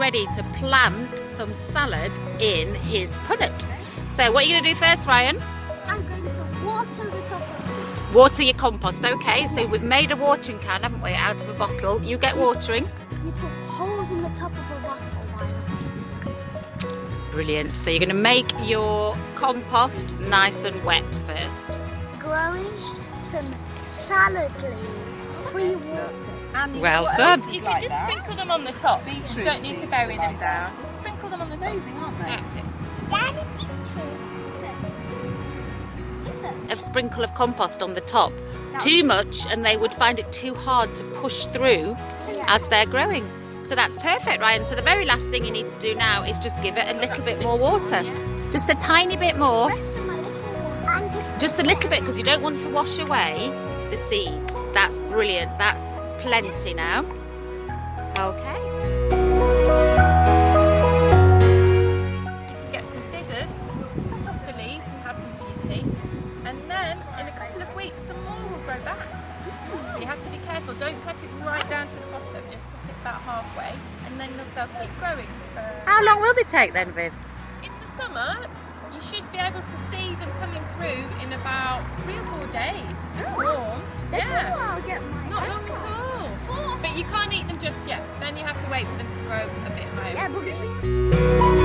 ready to plant some salad in his punnet. So what are you going to do first, Ryan? I'm going to water the top of this. Water your compost, okay. So we've made a watering can, haven't we, out of a bottle. You get watering. You put holes in the top of a bottle, Ryan. Brilliant. So you're going to make your compost nice and wet first. Growing some salad leaves. Pre-water. And Well what done. else is You like can just that? sprinkle them on the top. Beetroot You don't need to seeds bury are them like down. Just sprinkle them on the top. Amazing, aren't they? That's it. Daddy beetroot. A sprinkle of compost on the top. Too much and they would find it too hard to push through as they're growing. So that's perfect, Ryan. So the very last thing you need to do now is just give it a little bit more water. Just a tiny bit more. Just a little bit, because you don't want to wash away the seeds. That's brilliant. That's plenty now. Okay. You can get some scissors, cut off the leaves and have them for your tea. And then in a couple of weeks some more will grow back. So you have to be careful. Don't cut it right down to the bottom. Just cut it about halfway and then they'll keep growing. How long will they take then, Viv? In the summer, you should be able to see them coming through in about 3 or 4 days. If it's warm. That's Yeah. when I'll get my Not long at all. But you can't eat them just yet. Then you have to wait for them to grow a bit higher. Yeah, but